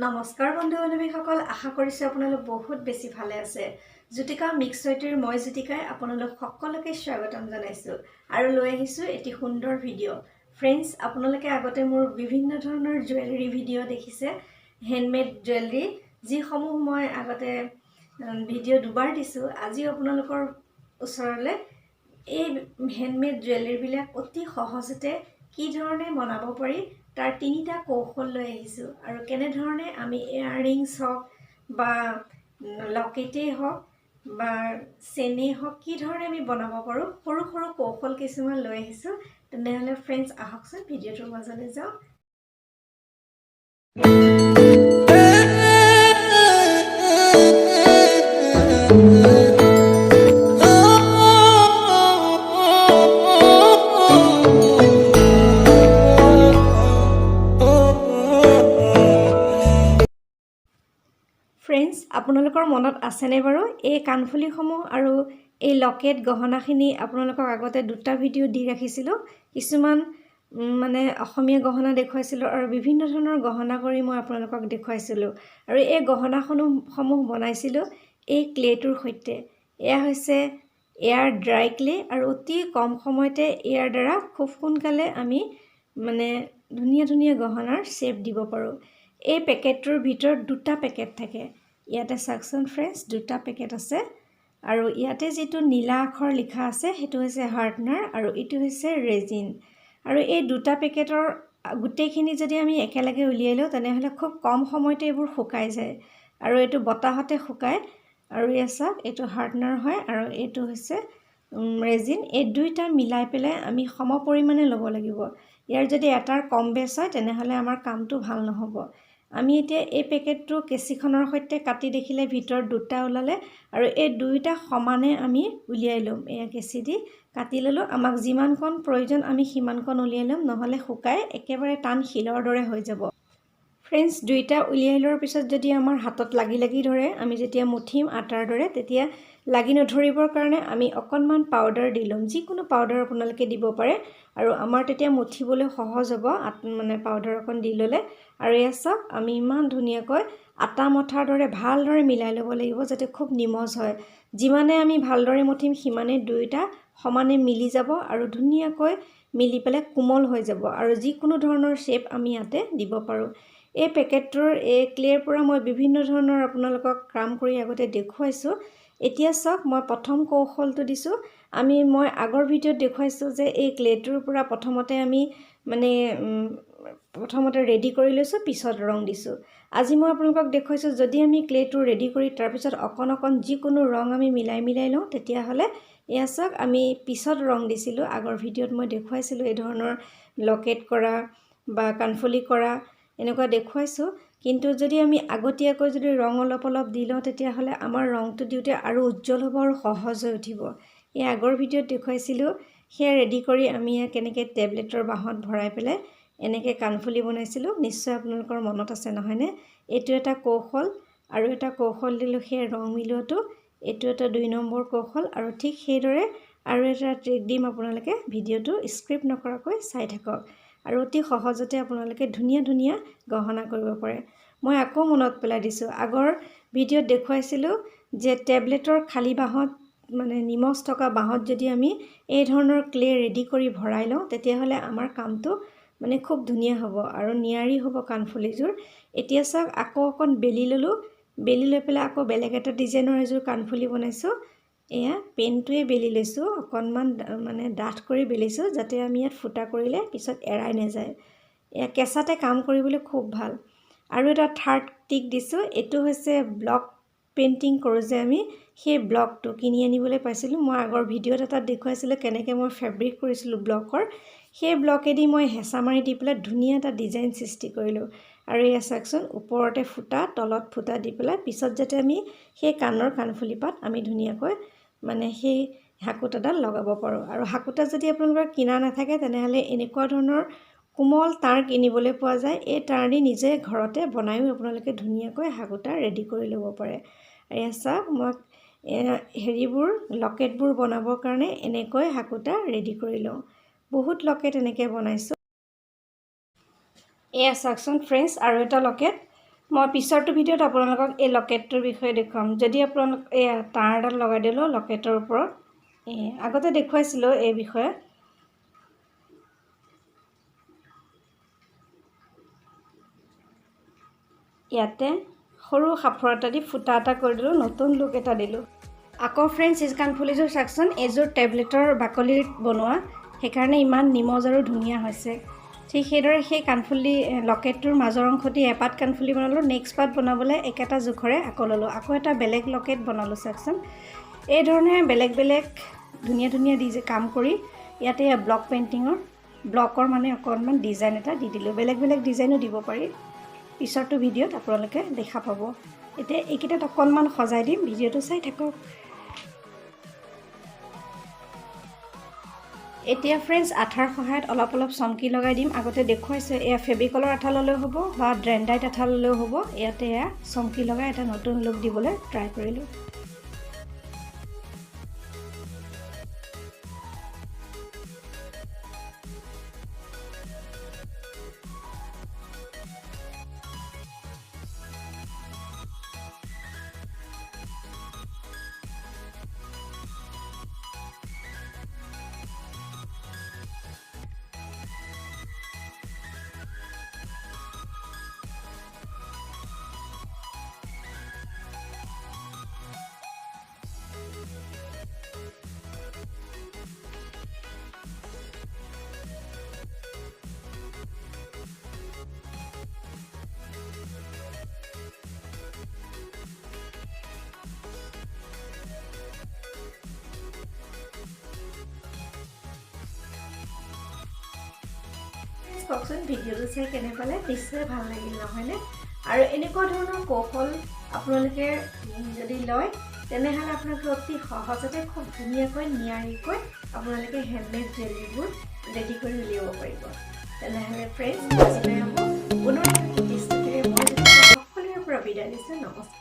নমস্কাৰ বন্ধু বান্ধৱীসকল, আশা কৰিছোঁ আপোনালোক বহুত বেছি ভালে আছে। জ্যোতিকা মিক্স ৱেটিৰ মই জ্যোতিকাই আপোনালোক সকলোকে স্বাগতম জনাইছোঁ আৰু লৈ আহিছোঁ এটি সুন্দৰ ভিডিঅ'। ফ্ৰেণ্ডছ, আপোনালোকে আগতে মোৰ বিভিন্ন ধৰণৰ জুৱেলাৰী ভিডিঅ' দেখিছে, হেণ্ডমেড জুৱেলাৰী, যিসমূহ মই আগতে ভিডিঅ' দুবাৰ দিছোঁ। আজি আপোনালোকৰ ওচৰলৈ এই হেণ্ডমেড জুৱেলাৰীবিলাক অতি সহজতে কি ধৰণে বনাব পাৰি তাৰ তিনিটা কৌশল লৈ আহিছোঁ। আৰু কেনেধৰণে আমি এয়াৰৰিংছ হওক বা লকেটেই হওক বা চেনেই হওক কি ধৰণে আমি বনাব পাৰোঁ, সৰু সৰু কৌশল কিছুমান লৈ আহিছোঁ। তেনেহ'লে ফ্ৰেণ্ডছ, আহকচোন ভিডিঅ'টোৰ মাজলৈ যাওঁ। ফ্ৰেণ্ডছ, আপোনালোকৰ মনত আছেনে বাৰু এই কাণফুলিসমূহ আৰু এই লকেট গহনাখিনি আপোনালোকক আগতে দুটা ভিডিঅ' দি ৰাখিছিলোঁ। কিছুমান অসমীয়া গহনা দেখুৱাইছিলোঁ আৰু বিভিন্ন ধৰণৰ গহনা কৰি মই আপোনালোকক দেখুৱাইছিলোঁ। আৰু এই গহনাসমূহ বনাইছিলোঁ এই ক্লেটোৰ সৈতে। এয়া হৈছে এয়াৰ ড্ৰাই ক্লে আৰু অতি কম সময়তে ইয়াৰ দ্বাৰা খুব সোনকালে আমি ধুনীয়া ধুনীয়া গহনাৰ শ্বেপ দিব পাৰোঁ। এই পেকেটটোৰ ভিতৰত দুটা পেকেট থাকে। ইয়াতে চাওকচোন ফ্ৰেণ্ডছ, দুটা পেকেট আছে আৰু ইয়াতে যিটো নীলা আখৰ লিখা আছে সেইটো হৈছে হাৰ্ডনাৰ আৰু এইটো হৈছে ৰেজিন। আৰু এই দুটা পেকেটৰ গোটেইখিনি যদি আমি একেলগে উলিয়াই লওঁ তেনেহ'লে খুব কম সময়তে এইবোৰ শুকাই যায় আৰু এইটো বতাহতে শুকায়। আৰু এয়া চাওক, এইটো হাৰ্ডনাৰ হয় আৰু এইটো হৈছে ৰেজিন। এই দুইটা মিলাই পেলাই আমি সম পৰিমাণে ল'ব লাগিব। ইয়াৰ যদি এটাৰ কম বেছ হয় তেনেহ'লে আমাৰ কামটো ভাল নহ'ব। আমি এতিয়া এই পেকেটটো কেঁচিখনৰ সৈতে কাটি দেখিলে ভিতৰত দুটা ওলালে আৰু এই দুইটা সমানে আমি উলিয়াই ল'ম। এয়া কেঁচি দি কাটি ল'লোঁ। আমাক যিমানকণ প্ৰয়োজন আমি সিমানকণ উলিয়াই ল'ম, নহ'লে শুকাই একেবাৰে টান শিলৰ দৰে হৈ যাব। ফ্ৰেণ্ডছ, দুইটা উলিয়াই লোৱাৰ পিছত যদি আমাৰ হাতত লাগি ধৰে, আমি যেতিয়া মুঠিম আটাৰ দৰে, তেতিয়া লাগি নধৰিবৰ কাৰণে আমি অকণমান পাউডাৰ দি ল'ম। যিকোনো পাউডাৰ আপোনালোকে দিব পাৰে আৰু আমাৰ তেতিয়া মুঠিবলৈ সহজ হ'ব পাউডাৰ অকণ দি ল'লে। আৰু এয়া চাওক, আমি ইমান ধুনীয়াকৈ আটা মঠাৰ দৰে ভালদৰে মিলাই ল'ব লাগিব যাতে খুব নিমজ হয়। যিমানে আমি ভালদৰে মুঠিম সিমানে দুয়োটা সমানে মিলি যাব আৰু ধুনীয়াকৈ মিলি পেলাই কোমল হৈ যাব আৰু যিকোনো ধৰণৰ শ্বেপ আমি ইয়াতে দিব পাৰোঁ। এই পেকেটটোৰ এই ক্লেৰ পৰা মই বিভিন্ন ধৰণৰ আপোনালোকক কাম কৰি আগতে দেখুৱাইছোঁ। এতিয়া চাওক, মই প্ৰথম কৌশলটো দিছোঁ। মই আগৰ ভিডিঅ'ত দেখুৱাইছোঁ যে এই ক্লেটোৰ পৰা প্ৰথমতে আমি ৰেডি কৰি লৈছোঁ, পিছত ৰং দিছোঁ। আজি মই আপোনালোকক দেখুৱাইছোঁ যদি আমি ক্লেটো ৰেডি কৰি তাৰপিছত অকণ অকণ যিকোনো ৰং আমি মিলাই লওঁ, তেতিয়াহ'লে এয়া চাওক, আমি পিছত ৰং দিছিলোঁ। আগৰ ভিডিঅ'ত মই দেখুৱাইছিলোঁ এই ধৰণৰ লকেট কৰা বা কাণফুলি কৰা এনেকুৱা দেখুৱাইছোঁ। কিন্তু যদি আমি আগতীয়াকৈ যদি ৰং অলপ দি লওঁ তেতিয়াহ'লে আমাৰ ৰংটো দিওঁতে আৰু উজ্জ্বল হ'ব আৰু সহজ হৈ উঠিব। এই আগৰ ভিডিঅ'ত দেখুৱাইছিলোঁ। সেয়া ৰেডি কৰি আমি কেনেকৈ টেবলেটৰ বাঁহত ভৰাই পেলাই এনেকৈ কাণফুলি বনাইছিলোঁ। নিশ্চয় আপোনালোকৰ মনত আছে, নহয়নে? এইটো এটা কৌশল আৰু এটা কৌশল দিলোঁ সেই ৰং মিলোৱাটো। এইটো এটা 2 নম্বৰ কৌশল আৰু ঠিক সেইদৰে আৰু এটা ট্ৰিক দিম। আপোনালোকে ভিডিঅ'টো স্ক্ৰিপ্ট নকৰাকৈ চাই থাকক আৰু অতি সহজতে আপোনালোকে ধুনীয়া ধুনীয়া গহনা কৰিব পাৰে। মই আকৌ মনত পেলাই দিছোঁ, আগৰ ভিডিঅ'ত দেখুৱাইছিলোঁ যে টেবলেটৰ খালী বাঁহত নিমজ থকা বাঁহত যদি আমি এই ধৰণৰ ক্লে ৰেডি কৰি ভৰাই লওঁ তেতিয়াহ'লে আমাৰ কামটো খুব ধুনীয়া হ'ব আৰু নিয়াৰী হ'ব কাণফুলিযোৰ। এতিয়া চাওক, আকৌ অকণ বেলি ল'লোঁ। বেলি লৈ পেলাই আকৌ বেলেগ এটা ডিজাইনৰ এযোৰ কাণফুলি বনাইছোঁ। এয়া পেনটোৱে বেলি লৈছোঁ, অকণমান ডাঠ কৰি বেলিছোঁ যাতে আমি ইয়াত ফুটা কৰিলে পিছত এৰাই নাযায়। এয়া কেঁচাতে কাম কৰিবলৈ খুব ভাল। আৰু এটা থাৰ্ড টিক দিছোঁ। এইটো হৈছে ব্লক পেইণ্টিং কৰোঁ যে আমি, সেই ব্লকটো কিনি আনিবলৈ পাইছিলোঁ। মই আগৰ ভিডিঅ'ত এটা দেখুৱাইছিলোঁ কেনেকৈ মই ফেব্ৰিক কৰিছিলোঁ ব্লকৰ। সেই ব্লকেদি মই হেঁচা মাৰি দি পেলাই ধুনীয়া এটা ডিজাইন সৃষ্টি কৰিলোঁ। আৰু এয়া চাওকচোন, ওপৰতে ফুটা, তলত ফুটা দি পেলাই পিছত যাতে আমি সেই কাণফুলি পাত আমি ধুনীয়াকৈ সেই হাকুটাডাল লগাব পাৰোঁ। আৰু হাকুটা যদি আপোনালোকৰ কিনা নাথাকে তেনেহ'লে এনেকুৱা ধৰণৰ কোমল তাঁৰ কিনিবলৈ পোৱা যায়। এই তাঁৰ দি নিজে ঘৰতে বনায়ো আপোনালোকে ধুনীয়াকৈ হাকুটা ৰেডি কৰি ল'ব পাৰে। এয়া চাওক, মই লকেটবোৰ বনাবৰ কাৰণে এনেকৈ হাকুটা ৰেডি কৰি লওঁ। বহুত লকেট এনেকৈ বনাইছোঁ। এয়া চাওকচোন ফ্ৰেণ্ডছ, আৰু এটা লকেট মই পিছৰটো ভিডিঅ'ত আপোনালোকক এই লকেটটোৰ বিষয়ে দেখুৱাম যদি আপোনালোক এই তাঁৰ এডাল লগাই দিলোঁ লকেটৰ ওপৰত আগতে দেখুৱাইছিলোঁ এই বিষয়ে ইয়াতে সৰু সাফৰ এটা দি ফুটা এটা কৰি দিলোঁ নতুন লুক এটা দিলোঁ আকৌ ফ্ৰেণ্ডছ এই কাণফুলিযোৰ চাওকচোন এইযোৰ টেবলেটৰ বাকলিত বনোৱা সেইকাৰণে ইমান নিমজ আৰু ধুনীয়া হৈছে ঠিক সেইদৰে সেই কাণফুলি লকেটটোৰ মাজৰ অংশটি এপাত কাণফুলি বনালোঁ নেক্সট পাত বনাবলৈ একেটা জোখৰে আকৌ ল'লোঁ আকৌ এটা বেলেগ লকেট বনালোঁ চাওকচোন এই ধৰণে বেলেগ বেলেগ ধুনীয়া ধুনীয়া কাম কৰি ইয়াতে ব্লক পেইণ্টিঙৰ ব্লকৰ মানে অকণমান ডিজাইন এটা দি দিলোঁ বেলেগ বেলেগ ডিজাইনো দিব পাৰি পিছৰটো ভিডিঅ'ত আপোনালোকে দেখা পাব এতিয়া এইকেইটাত অকণমান সজাই দিম ভিডিঅ'টো চাই থাকক এতিয়া ফ্ৰেণ্ডছ আঠাৰ সহায়ত অলপ অলপ চমকি লগাই দিম আগতে দেখুৱাইছে এয়া ফেব্ৰিকলৰ আঠা ল'লেও হ'ব বা ড্ৰেণ্ডাইট আঠা ল'লেও হ'ব ইয়াতে এয়া চমকি লগাই এটা নতুন লুক দিবলৈ ট্ৰাই কৰিলোঁ কওকচোন ভিডিঅ'টো চাই কেনে পালে নিশ্চয় ভাল লাগিল নহয়নে আৰু এনেকুৱা ধৰণৰ কৌশল আপোনালোকে যদি লয় তেনেহ'লে আপোনালোকে অতি সহজতে খুব ধুনীয়াকৈ নিয়াৰিকৈ আপোনালোকে হেণ্ডমেড জুৱেলাৰীবোৰ ৰেডি কৰি উলিয়াব পাৰিব তেনেহ'লে ফ্ৰেণ্ডছ আজিলৈ হ'ব পুনৰ মই সকলোৰে পৰা বিদায় দিছোঁ নমস্কাৰ